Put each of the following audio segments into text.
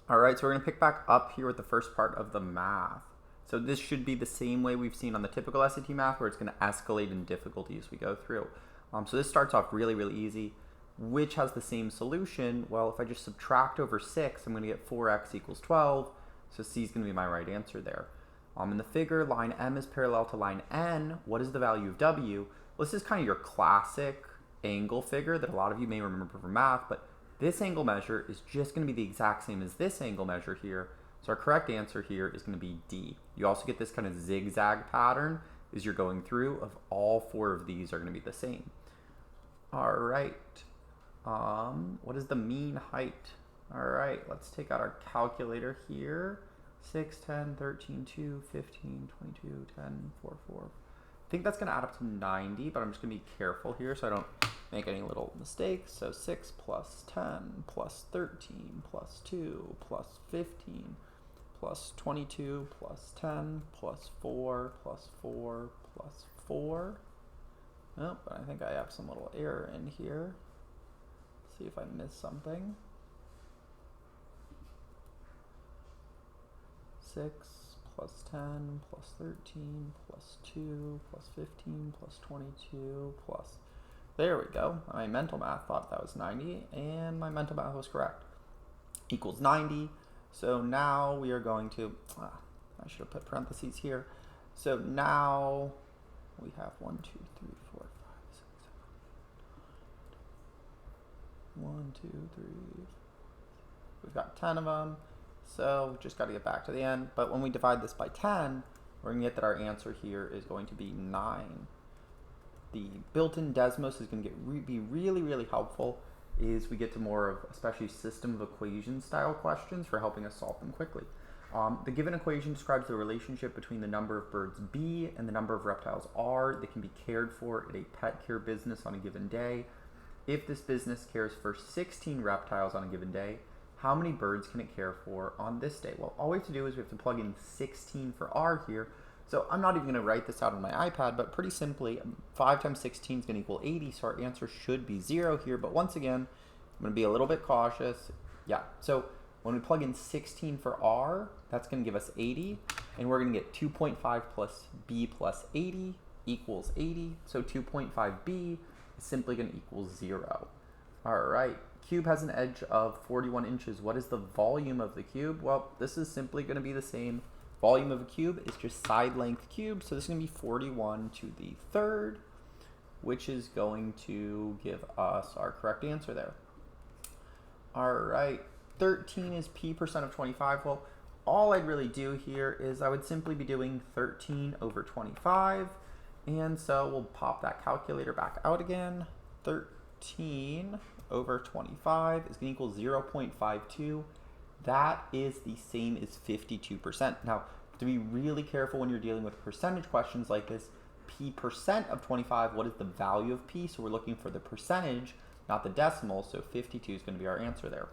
All right, so we're gonna pick back up here with the first part of the math. So this should be the same way we've seen on the typical SAT math, where it's gonna escalate in difficulty as we go through. So this starts off really, really easy. Which has the same solution? Well, if I just subtract over 6, I'm gonna get 4x equals 12. So C is gonna be my right answer there. In the figure, line M is parallel to line N. What is the value of W? Well, this is kind of your classic angle figure that a lot of you may remember from math, but this angle measure is just going to be the exact same as this angle measure here. So our correct answer here is going to be D. You also get this kind of zigzag pattern as you're going through of all 4 of these are going to be the same. All right. What is the mean height? All right, let's take out our calculator here. 6, 10, 13, 2, 15, 22, 10, 4, 4. I think that's going to add up to 90, but I'm just going to be careful here so I don't make any little mistakes. So 6 plus 10 plus 13 plus 2 plus 15 plus 22 plus 10 plus 4 plus 4 plus 4. Oh, but I think I have some little error in here. Let's see if I missed something. 6 plus 10 plus 13 plus 2 plus 15 plus 22 plus... There we go. My mental math thought that was 90, and my mental math was correct. Equals 90. So now we are going to... I should have put parentheses here. So now we have 1, 2, 3, 4, 5, 6, 7, 1, 2, 3. We've got 10 of them. So we've just got to get back to the end. But when we divide this by 10, we're going to get that our answer here is going to be 9. The built-in desmos is going to be really, really helpful as we get to more of especially system of equations style questions for helping us solve them quickly. The given equation describes the relationship between the number of birds B and the number of reptiles R that can be cared for at a pet care business on a given day. If this business cares for 16 reptiles on a given day, how many birds can it care for on this day? Well, all we have to do is we have to plug in 16 for R here. So I'm not even going to write this out on my iPad, but pretty simply, 5 times 16 is going to equal 80, so our answer should be 0 here. But once again, I'm going to be a little bit cautious. Yeah, so when we plug in 16 for R, that's going to give us 80, and we're going to get 2.5 plus B plus 80 equals 80. So 2.5B is simply going to equal 0. All right, cube has an edge of 41 inches. What is the volume of the cube? Well, this is simply going to be the same. Volume of a cube is just side length cube, so this is going to be 41 to the third, which is going to give us our correct answer there. All right, 13 is p% of 25. Well, all I'd really do here is I would simply be doing 13 over 25, and so we'll pop that calculator back out again. 13 over 25 is going to equal 0.52. That is the same as 52%. Now, to be really careful when you're dealing with percentage questions like this, p% of 25, what is the value of p? So we're looking for the percentage, not the decimal, so 52 is going to be our answer there.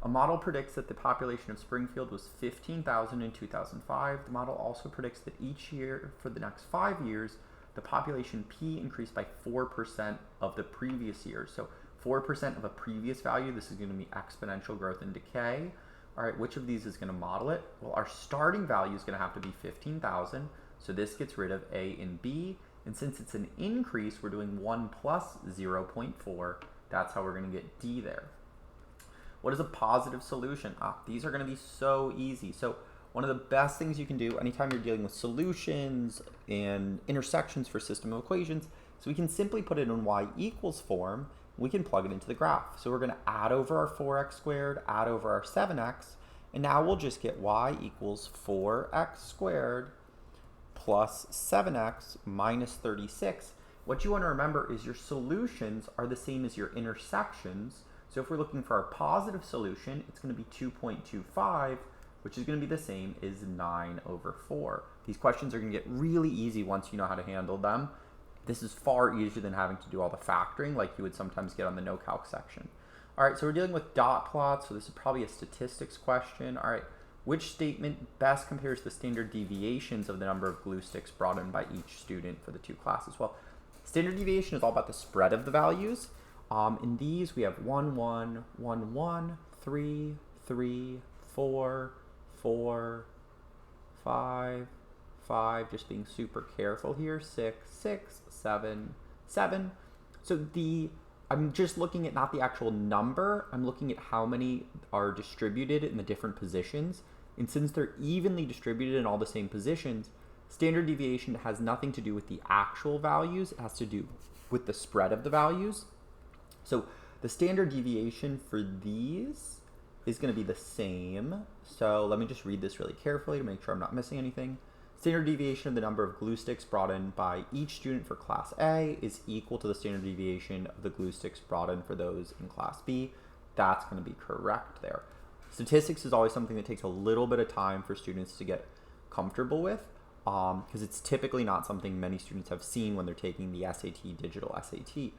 A model predicts that the population of Springfield was 15,000 in 2005. The model also predicts that each year for the next 5 years, the population p increased by 4% of the previous year. So 4% of a previous value, this is going to be exponential growth and decay. All right, which of these is going to model it? Well, our starting value is going to have to be 15,000. So this gets rid of A and B. And since it's an increase, we're doing 1 plus 0.4. That's how we're going to get D there. What is a positive solution? These are going to be so easy. So one of the best things you can do anytime you're dealing with solutions and intersections for system of equations, so we can simply put it in y equals form. We can plug it into the graph. So we're going to add over our 4x squared, add over our 7x, and now we'll just get y equals 4x squared plus 7x minus 36. What you want to remember is your solutions are the same as your intersections. So if we're looking for our positive solution, it's going to be 2.25, which is going to be the same as 9 over 4. These questions are going to get really easy once you know how to handle them. This is far easier than having to do all the factoring like you would sometimes get on the no-calc section. All right, so we're dealing with dot plots, so this is probably a statistics question. All right, which statement best compares the standard deviations of the number of glue sticks brought in by each student for the 2 classes? Well, standard deviation is all about the spread of the values. In these, we have 1, 1, 1, 1, 3, 3, 4, 4, 5, 5, just being super careful here, 6, 6, 7, 7. So I'm just looking at not the actual number, I'm looking at how many are distributed in the different positions. And since they're evenly distributed in all the same positions, standard deviation has nothing to do with the actual values, it has to do with the spread of the values. So the standard deviation for these is going to be the same. So let me just read this really carefully to make sure I'm not missing anything. Standard deviation of the number of glue sticks brought in by each student for class A is equal to the standard deviation of the glue sticks brought in for those in class B. That's going to be correct there. Statistics is always something that takes a little bit of time for students to get comfortable with, because it's typically not something many students have seen when they're taking the SAT, digital SAT.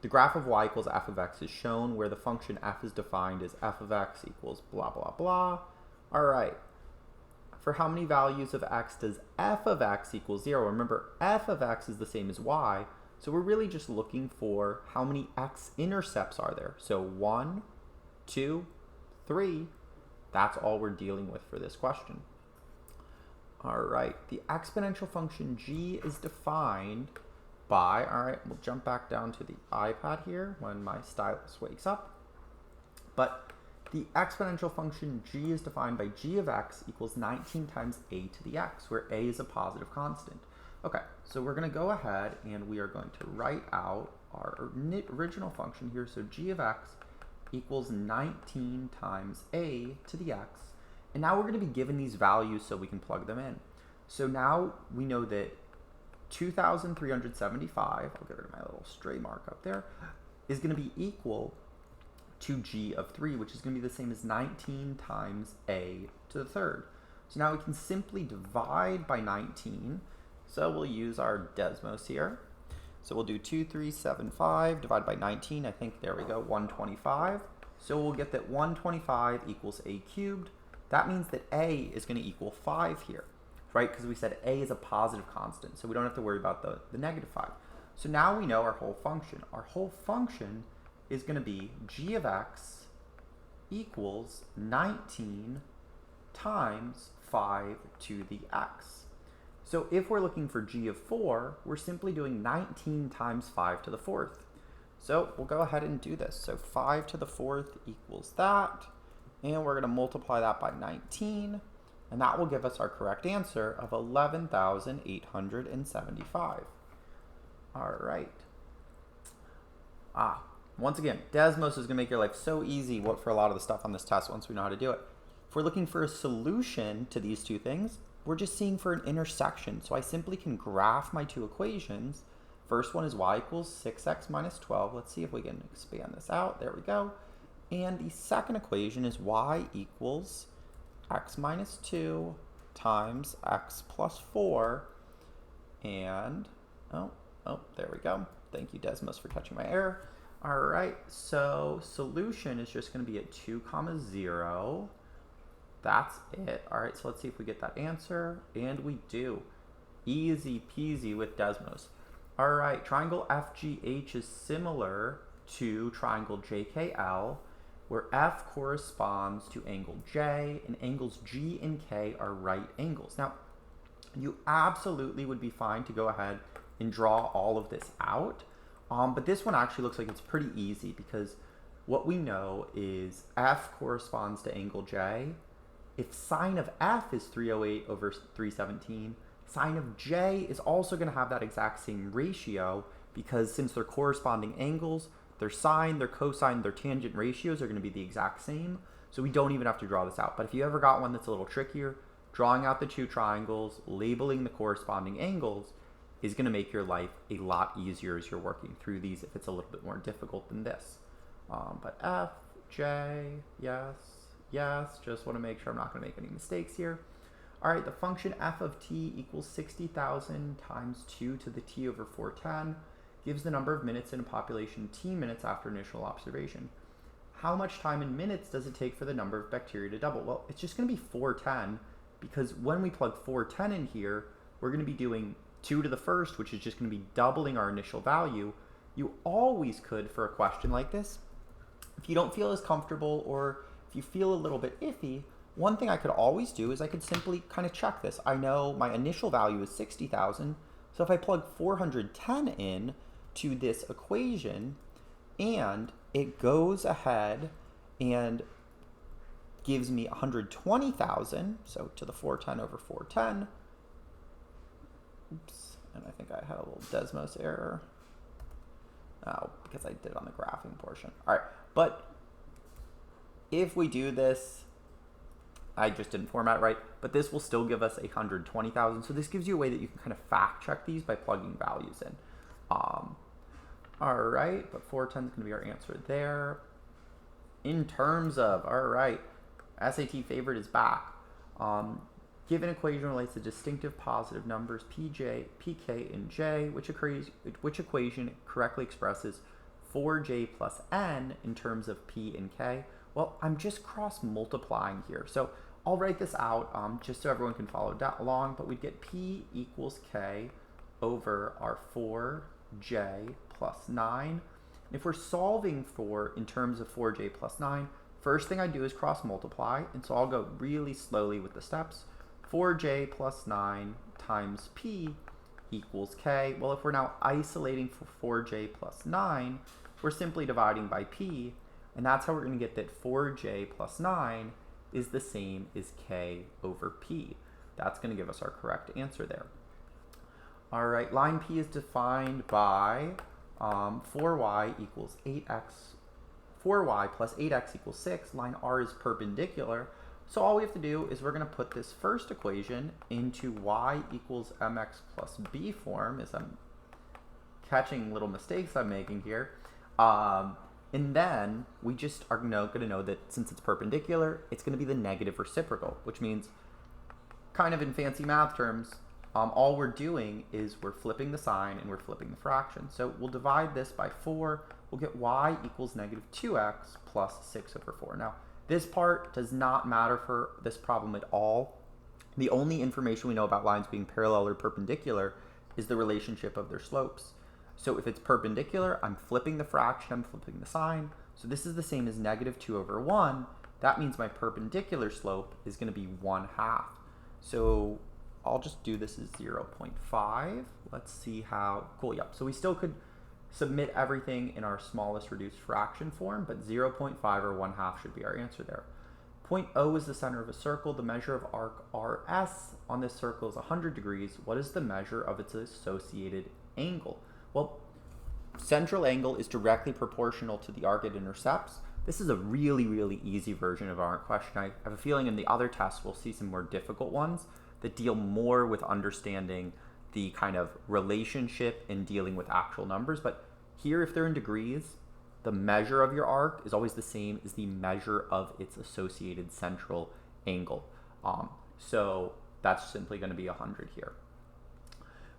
The graph of y equals f of x is shown where the function f is defined as f of x equals blah, blah, blah. All right. For how many values of x does f of x equal 0? Remember, f of x is the same as y, so we're really just looking for how many x-intercepts are there. So 1, 2, 3, that's all we're dealing with for this question. All right, the exponential function g is defined by, all right, we'll jump back down to the iPad here when my stylus wakes up. But the exponential function g is defined by g of x equals 19 times a to the x, where a is a positive constant. Okay, so we're going to go ahead and we are going to write out our original function here. So g of x equals 19 times a to the x. And now we're going to be given these values so we can plug them in. So now we know that 2,375, I'll get rid of my little stray mark up there, is going to be equal to g of 3, which is going to be the same as 19 times a to the third. So now we can simply divide by 19. So we'll use our desmos here. So we'll do 2,375 divided by 19. I think, there we go, 125. So we'll get that 125 equals a cubed. That means that a is going to equal 5 here, right? Because we said a is a positive constant, so we don't have to worry about the negative 5. So now we know our whole function. Our whole function is going to be g of x equals 19 times 5 to the x. So if we're looking for g of 4, we're simply doing 19 times 5 to the 4th. So we'll go ahead and do this. So 5 to the 4th equals that, and we're going to multiply that by 19, and that will give us our correct answer of 11,875. All right. Once again, Desmos is going to make your life so easy for a lot of the stuff on this test once we know how to do it. If we're looking for a solution to these two things, we're just seeing for an intersection. So I simply can graph my two equations. First one is y equals 6x minus 12. Let's see if we can expand this out. There we go. And the second equation is y equals x minus 2 times x plus 4. And, there we go. Thank you, Desmos, for catching my error. All right, so solution is just going to be at 2, 0. That's it. All right, so let's see if we get that answer. And we do. Easy peasy with Desmos. All right, triangle FGH is similar to triangle JKL, where F corresponds to angle J, and angles G and K are right angles. Now, you absolutely would be fine to go ahead and draw all of this out, but this one actually looks like it's pretty easy because what we know is F corresponds to angle J. If sine of F is 308 over 317, sine of J is also going to have that exact same ratio because since they're corresponding angles, their sine, their cosine, their tangent ratios are going to be the exact same. So we don't even have to draw this out. But if you ever got one that's a little trickier, drawing out the two triangles, labeling the corresponding angles is going to make your life a lot easier as you're working through these if it's a little bit more difficult than this. But F, J, yes, just want to make sure I'm not going to make any mistakes here. All right, the function f of t equals 60,000 times 2 to the t over 410 gives the number of minutes in a population t minutes after initial observation. How much time in minutes does it take for the number of bacteria to double? Well, it's just going to be 410 because when we plug 410 in here, we're going to be doing 2 to the first, which is just going to be doubling our initial value. You always could, for a question like this, if you don't feel as comfortable or if you feel a little bit iffy, one thing I could always do is I could simply kind of check this. I know my initial value is 60,000, so if I plug 410 in to this equation, and it goes ahead and gives me 120,000, so to the 410 over 410, oops, and I think I had a little desmos error. Oh, because I did on the graphing portion. All right, but if we do this, I just didn't format right, but this will still give us 120,000. So this gives you a way that you can kind of fact check these by plugging values in. All right, but 410 is going to be our answer there. In terms of, all right, SAT favorite is back. Given equation relates to distinctive positive numbers pj, pk, and j, which equation correctly expresses 4j plus n in terms of p and k? Well, I'm just cross multiplying here. So I'll write this out just so everyone can follow along, but we'd get p equals k over our 4j plus 9. If we're solving for in terms of 4j plus 9, first thing I do is cross multiply, and so I'll go really slowly with the steps. 4j plus 9 times p equals k. Well, if we're now isolating for 4j plus 9, we're simply dividing by p, and that's how we're going to get that 4j plus 9 is the same as k over p. That's going to give us our correct answer there. All right, line P is defined by 4y equals 8x, 4y plus 8x equals 6. Line R is perpendicular. So all we have to do is we're going to put this first equation into y equals mx plus b form, as I'm catching little mistakes I'm making here. And then we just are going to know that since it's perpendicular, it's going to be the negative reciprocal, which means, kind of in fancy math terms, all we're doing is we're flipping the sign and we're flipping the fraction. So we'll divide this by 4. We'll get y equals negative 2x plus 6 over 4. Now, this part does not matter for this problem at all. The only information we know about lines being parallel or perpendicular is the relationship of their slopes. So if it's perpendicular, I'm flipping the fraction, I'm flipping the sign. So this is the same as negative 2 over 1. That means my perpendicular slope is going to be 1/2. So I'll just do this as 0.5. Let's see how, cool, yep. So we still could submit everything in our smallest reduced fraction form, but 0.5 or 1/2 should be our answer there. Point O is the center of a circle. The measure of arc RS on this circle is 100 degrees. What is the measure of its associated angle? Well, central angle is directly proportional to the arc it intercepts. This is a really, really easy version of our question. I have a feeling in the other tests we'll see some more difficult ones that deal more with understanding the kind of relationship and dealing with actual numbers. But here, if they're in degrees, the measure of your arc is always the same as the measure of its associated central angle. So that's simply going to be 100 here.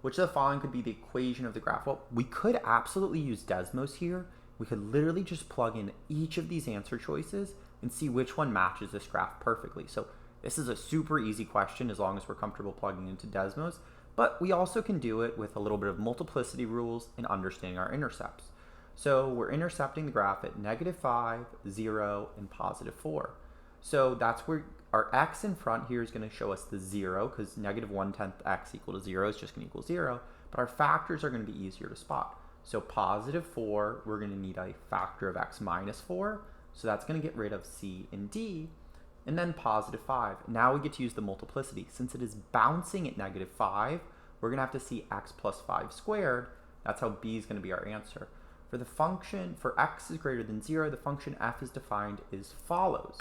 Which of the following could be the equation of the graph? Well, we could absolutely use desmos here. We could literally just plug in each of these answer choices and see which one matches this graph perfectly. So this is a super easy question as long as we're comfortable plugging into desmos, but we also can do it with a little bit of multiplicity rules and understanding our intercepts. So we're intercepting the graph at -5, 0, and +4. So that's where our x in front here is going to show us the 0, because -1/10 x equal to 0 is just going to equal 0, but our factors are going to be easier to spot. So +4, we're going to need a factor of x minus 4, so that's going to get rid of c and d, and then +5. Now we get to use the multiplicity. Since it is bouncing at -5, we're going to have to see x plus 5 squared. That's how b is going to be our answer. For the function, for x is greater than 0, the function f is defined as follows.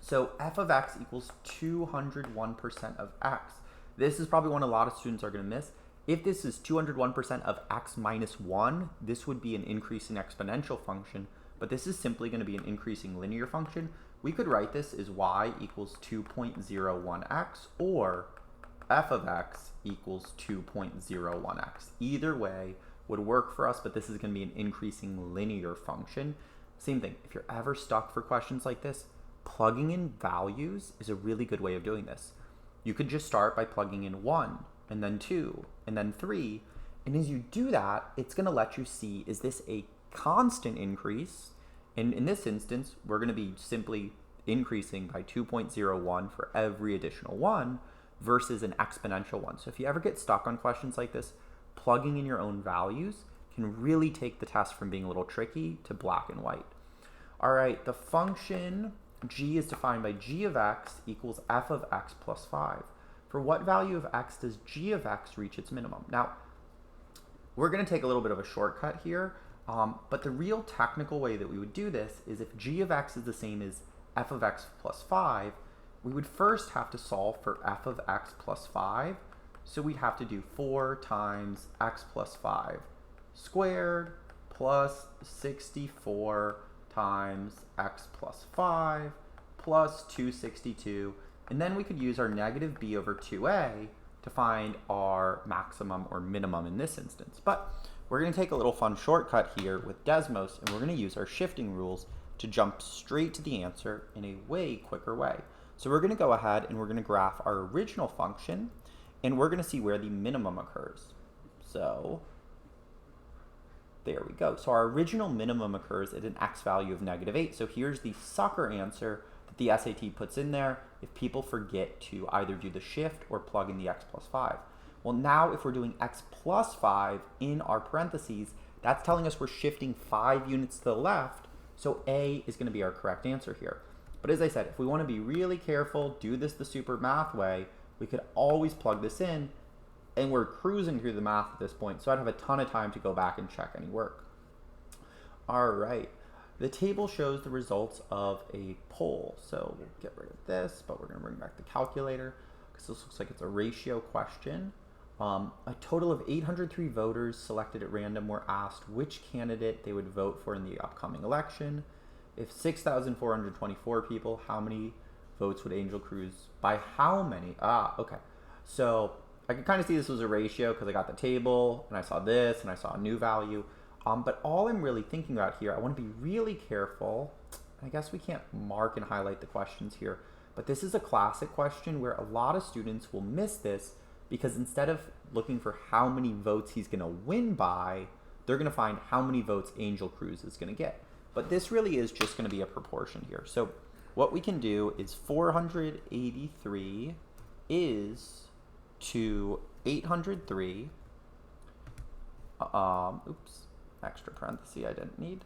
So f of x equals 201% of x. This is probably one a lot of students are going to miss. If this is 201% of x minus 1, this would be an increasing exponential function, but this is simply going to be an increasing linear function. We could write this as y equals 2.01x, or f of x equals 2.01x. Either way would work for us, but this is going to be an increasing linear function. Same thing, if you're ever stuck for questions like this, plugging in values is a really good way of doing this. You could just start by plugging in 1, and then 2, and then 3, and as you do that, it's going to let you see, is this a constant increase? And in this instance, we're going to be simply increasing by 2.01 for every additional one versus an exponential one. So if you ever get stuck on questions like this, plugging in your own values can really take the test from being a little tricky to black and white. All right, the function g is defined by g of x equals f of x plus 5. For what value of x does g of x reach its minimum? Now, we're going to take a little bit of a shortcut here, but the real technical way that we would do this is if g of x is the same as f of x plus 5, we would first have to solve for f of x plus 5. So we'd have to do 4 times x plus 5 squared plus 64 times x plus 5 plus 262. And then we could use our negative b over 2a to find our maximum or minimum in this instance. But we're going to take a little fun shortcut here with desmos, and we're going to use our shifting rules to jump straight to the answer in a way quicker way. So we're going to go ahead and we're going to graph our original function, and we're going to see where the minimum occurs. So there we go. So our original minimum occurs at an x value of -8. So here's the sucker answer that the SAT puts in there if people forget to either do the shift or plug in the x plus 5. Well, now if we're doing x plus 5 in our parentheses, that's telling us we're shifting 5 units to the left, so A is going to be our correct answer here. But as I said, if we want to be really careful, do this the super math way, we could always plug this in, and we're cruising through the math at this point, so I'd have a ton of time to go back and check any work. All right, the table shows the results of a poll. So we'll get rid of this, but we're going to bring back the calculator because this looks like it's a ratio question. A total of 803 voters selected at random were asked which candidate they would vote for in the upcoming election. If 6,424 people, how many votes would Angel Cruz, by how many? Okay. So I could kind of see this was a ratio because I got the table and I saw this and I saw a new value. But all I'm really thinking about here, I want to be really careful. I guess we can't mark and highlight the questions here, but this is a classic question where a lot of students will miss this because instead of looking for how many votes he's going to win by, they're going to find how many votes Angel Cruz is going to get. But this really is just going to be a proportion here. So what we can do is 483 is to 803. Extra parenthesis I didn't need.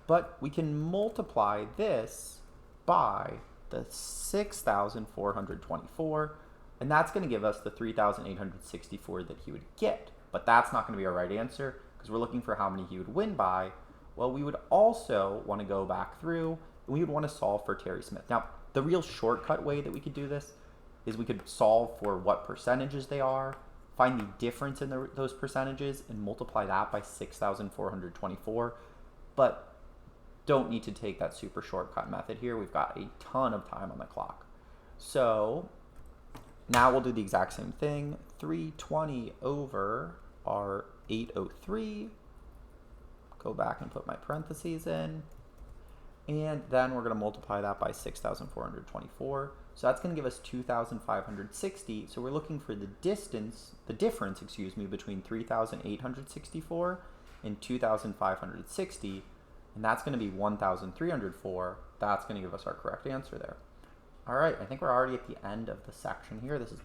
But we can multiply this by the 6,424, and that's going to give us the 3,864 that he would get. But that's not going to be our right answer because we're looking for how many he would win by. Well, we would also want to go back through and we would want to solve for Terry Smith. Now, the real shortcut way that we could do this is we could solve for what percentages they are, find the difference in those percentages, and multiply that by 6,424. But don't need to take that super shortcut method here. We've got a ton of time on the clock. So now we'll do the exact same thing. 320 over our 803. Go back and put my parentheses in. And then we're going to multiply that by 6,424. So that's going to give us 2,560. So we're looking for the difference, between 3,864 and 2,560. And that's going to be 1,304. That's going to give us our correct answer there. All right, I think we're already at the end of the section here. This is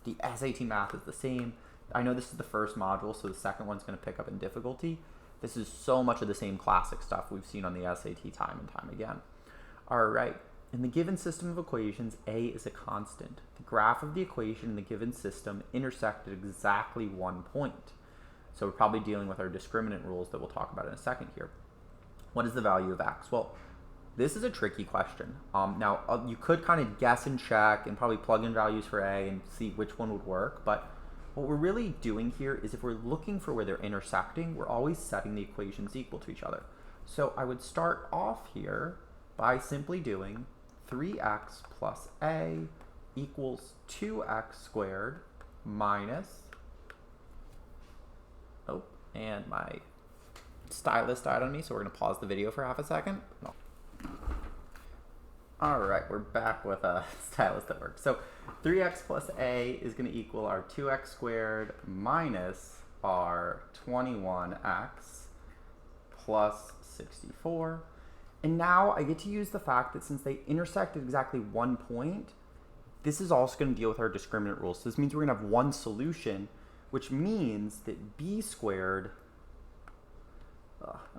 the SAT math is the same. I know this is the first module, so the second one's going to pick up in difficulty. This is so much of the same classic stuff we've seen on the SAT time and time again. All right, in the given system of equations, A is a constant. The graph of the equation in the given system intersect at exactly 1 point. So we're probably dealing with our discriminant rules that we'll talk about in a second here. What is the value of x? Well, this is a tricky question. Now, you could kind of guess and check and probably plug in values for A and see which one would work, but what we're really doing here is if we're looking for where they're intersecting, we're always setting the equations equal to each other. So I would start off here by simply doing 3x plus A equals 2x squared minus, and my stylus died on me, so we're going to pause the video for half a second. No. All right, we're back with a stylus that works. So 3x plus A is going to equal our 2x squared minus our 21x plus 64. And now I get to use the fact that since they intersect at exactly 1 point, this is also going to deal with our discriminant rules. So this means we're going to have one solution, which means that b squared,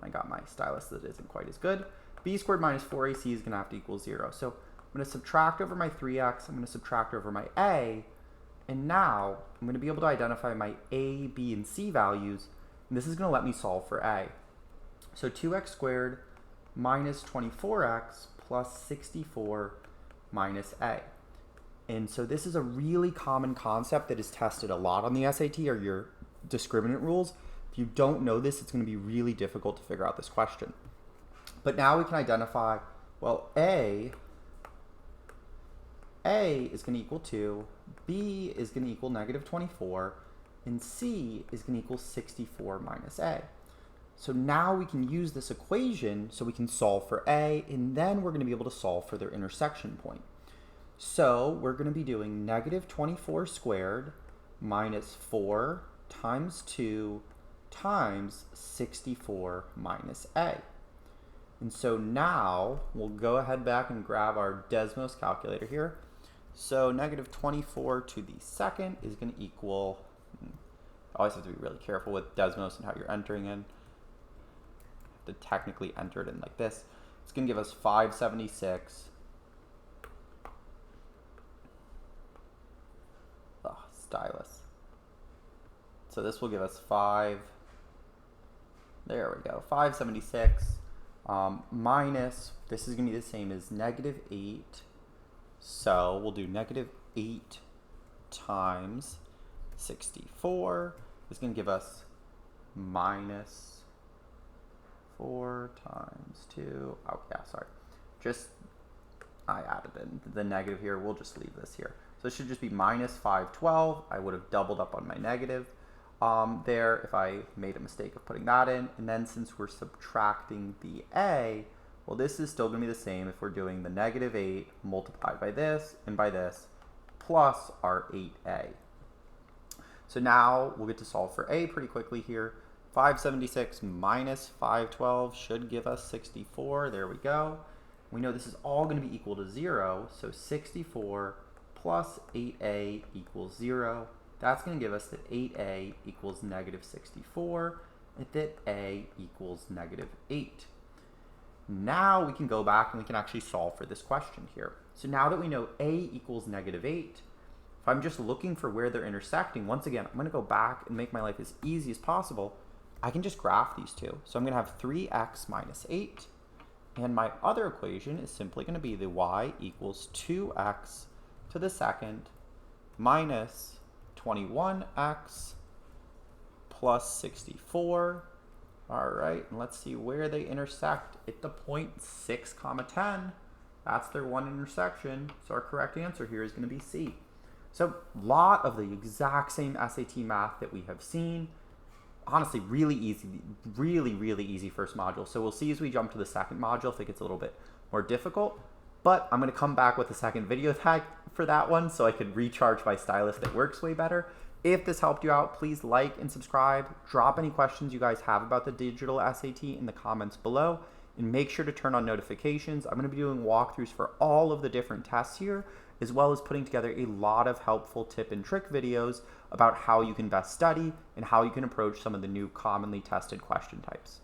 I got my stylus that isn't quite as good, b squared minus 4ac is going to have to equal 0. So I'm going to subtract over my 3x, I'm going to subtract over my a, and now I'm going to be able to identify my a, b, and c values, and this is going to let me solve for a. So 2x squared minus 24x plus 64 minus a. And so this is a really common concept that is tested a lot on the SAT, or your discriminant rules. If you don't know this, it's going to be really difficult to figure out this question. But now we can identify, well, A is going to equal 2, B is going to equal negative 24, and C is going to equal 64 minus A. So now we can use this equation so we can solve for A, and then we're going to be able to solve for their intersection point. So we're going to be doing negative 24 squared minus 4 times 2 times 64 minus A. And so now we'll go ahead back and grab our desmos calculator here. So negative 24 to the second is going to equal, always have to be really careful with desmos and how you're entering in. To technically enter it in like this. It's going to give us 576. Stylus. So this will give us 576 minus, this is going to be the same as negative 8. So we'll do negative 8 times 64 is going to give us minus 4 times 2. Oh, yeah, sorry. I added in the negative here. We'll just leave this here. So it should just be minus 512. I would have doubled up on my negative there if I made a mistake of putting that in. And then since we're subtracting the A, well, this is still going to be the same if we're doing the negative 8 multiplied by this and by this plus our 8A. So now we'll get to solve for A pretty quickly here. 576 minus 512 should give us 64. There we go. We know this is all going to be equal to 0, so 64 plus 8a equals 0. That's going to give us that 8a equals negative 64, and that a equals negative 8. Now we can go back and we can actually solve for this question here. So now that we know a equals negative 8, if I'm just looking for where they're intersecting, once again, I'm going to go back and make my life as easy as possible. I can just graph these two. So I'm going to have 3x minus 8. And my other equation is simply going to be the y equals 2x to the second minus 21x plus 64. All right, and let's see where they intersect at the point 6, 10. That's their one intersection. So our correct answer here is going to be C. So a lot of the exact same SAT math that we have seen. Honestly, really easy, really easy first module. So we'll see as we jump to the second module if it gets a little bit more difficult. But I'm going to come back with a second video tag for that one so I could recharge my stylus that works way better. If this helped you out, please like and subscribe. Drop any questions you guys have about the digital SAT in the comments below. And make sure to turn on notifications. I'm going to be doing walkthroughs for all of the different tests here, as well as putting together a lot of helpful tip and trick videos about how you can best study and how you can approach some of the new commonly tested question types.